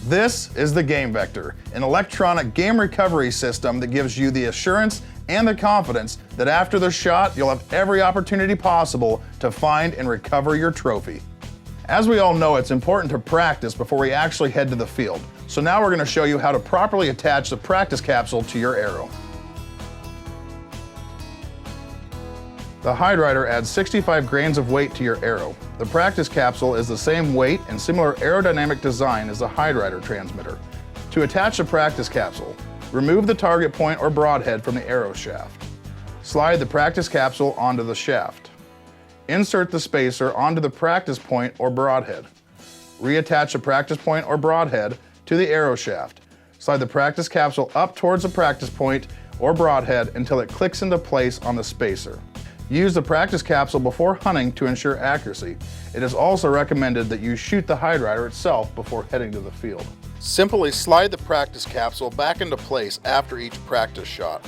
This is the Game Vector, an electronic game recovery system that gives you the assurance and the confidence that after the shot, you'll have every opportunity possible to find and recover your trophy. As we all know, it's important to practice before we actually head to the field. So now we're going to show you how to properly attach the practice capsule to your arrow. The hide rider adds 65 grains of weight to your arrow. The practice capsule is the same weight and similar aerodynamic design as the hide rider transmitter. To attach the practice capsule, remove the target point or broadhead from the arrow shaft. Slide the practice capsule onto the shaft. Insert the spacer onto the practice point or broadhead. Reattach the practice point or broadhead to the arrow shaft. Slide the practice capsule up towards the practice point or broadhead until it clicks into place on the spacer. Use the practice capsule before hunting to ensure accuracy. It is also recommended that you shoot the hide rider itself before heading to the field. Simply slide the practice capsule back into place after each practice shot.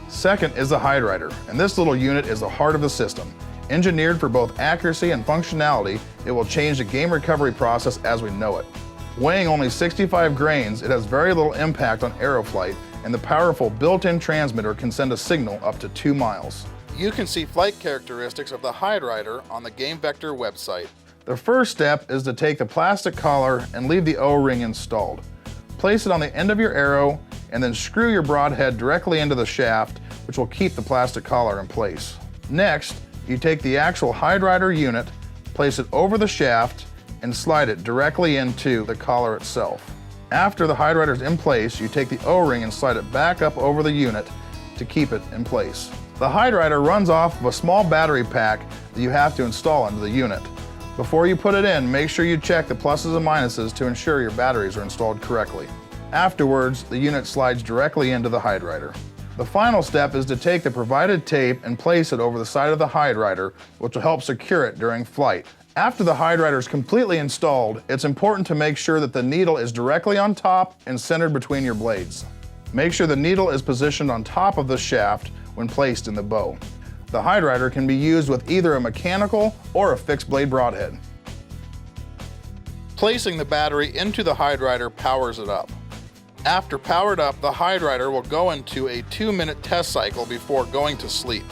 Second is the hide rider, and this little unit is the heart of the system. Engineered for both accuracy and functionality, it will change the game recovery process as we know it. Weighing only 65 grains, it has very little impact on arrow flight, and the powerful built-in transmitter can send a signal up to 2 miles. You can see flight characteristics of the hide rider on the Game Vector website. The first step is to take the plastic collar and leave the O-ring installed. Place it on the end of your arrow and then screw your broadhead directly into the shaft, which will keep the plastic collar in place. Next, you take the actual hide rider unit, place it over the shaft, and slide it directly into the collar itself. After the hide rider is in place, you take the O-ring and slide it back up over the unit to keep it in place. The hide rider runs off of a small battery pack that you have to install into the unit. Before you put it in, make sure you check the pluses and minuses to ensure your batteries are installed correctly. Afterwards, the unit slides directly into the hide rider. The final step is to take the provided tape and place it over the side of the hide rider, which will help secure it during flight. After the hide rider is completely installed, it's important to make sure that the needle is directly on top and centered between your blades. Make sure the needle is positioned on top of the shaft when placed in the bow. The hide rider can be used with either a mechanical or a fixed blade broadhead. Placing the battery into the hide rider powers it up. After powered up, the hide rider will go into a 2-minute test cycle before going to sleep.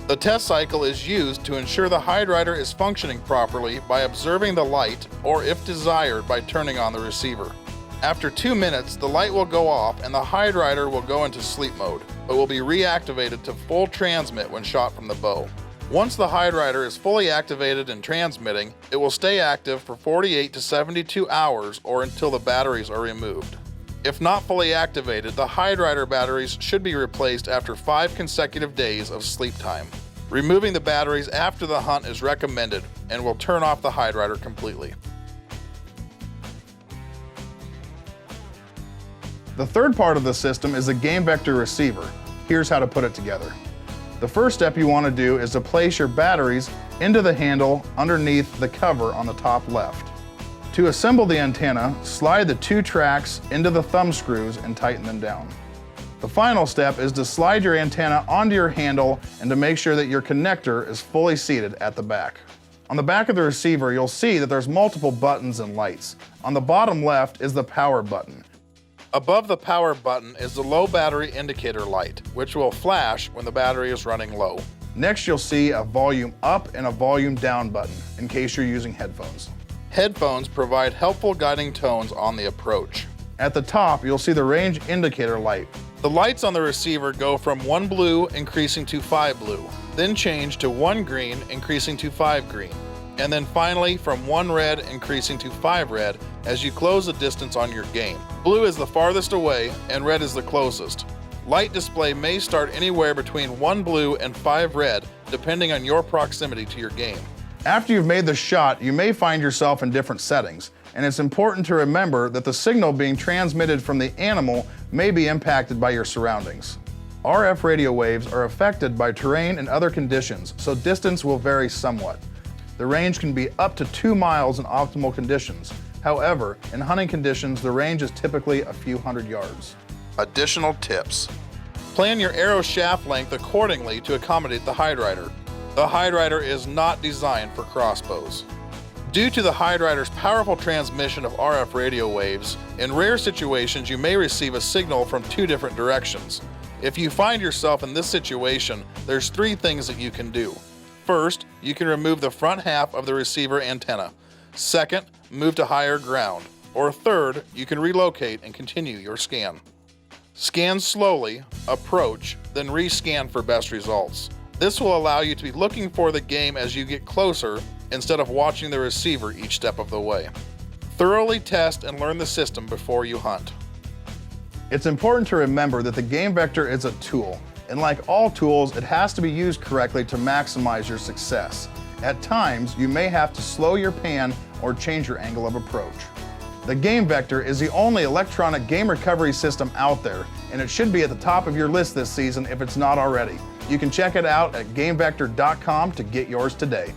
The test cycle is used to ensure the hide rider is functioning properly by observing the light, or if desired, by turning on the receiver. After 2 minutes, the light will go off and the hide rider will go into sleep mode, but will be reactivated to full transmit when shot from the bow. Once the hide rider is fully activated and transmitting, it will stay active for 48 to 72 hours or until the batteries are removed. If not fully activated, the hide rider batteries should be replaced after 5 consecutive days of sleep time. Removing the batteries after the hunt is recommended and will turn off the hide rider completely. The third part of the system is the Game Vector receiver. Here's how to put it together. The first step you want to do is to place your batteries into the handle underneath the cover on the top left. To assemble the antenna, slide the 2 tracks into the thumb screws and tighten them down. The final step is to slide your antenna onto your handle and to make sure that your connector is fully seated at the back. On the back of the receiver, you'll see that there's multiple buttons and lights. On the bottom left is the power button. Above the power button is the low battery indicator light, which will flash when the battery is running low. Next, you'll see a volume up and a volume down button in case you're using headphones. Headphones provide helpful guiding tones on the approach. At the top, you'll see the range indicator light. The lights on the receiver go from 1 blue increasing to 5 blue, then change to 1 green increasing to 5 green, and then finally from 1 red increasing to 5 red as you close the distance on your game. Blue is the farthest away and red is the closest. Light display may start anywhere between 1 blue and 5 red depending on your proximity to your game. After you've made the shot, you may find yourself in different settings, and it's important to remember that the signal being transmitted from the animal may be impacted by your surroundings. RF radio waves are affected by terrain and other conditions, so distance will vary somewhat. The range can be up to 2 miles in optimal conditions. However, in hunting conditions, the range is typically a few hundred yards. Additional tips. Plan your arrow shaft length accordingly to accommodate the hide rider. The hide rider is not designed for crossbows. Due to the Hydrider's powerful transmission of RF radio waves, in rare situations you may receive a signal from two different directions. If you find yourself in this situation, there's three things that you can do. First, you can remove the front half of the receiver antenna. Second, move to higher ground. Or third, you can relocate and continue your scan. Scan slowly, approach, then rescan for best results. This will allow you to be looking for the game as you get closer instead of watching the receiver each step of the way. Thoroughly test and learn the system before you hunt. It's important to remember that the game vector is a tool, and like all tools, it has to be used correctly to maximize your success. At times, you may have to slow your pan or change your angle of approach. The game vector is the only electronic game recovery system out there, and it should be at the top of your list this season if it's not already. You can check it out at gamevector.com to get yours today.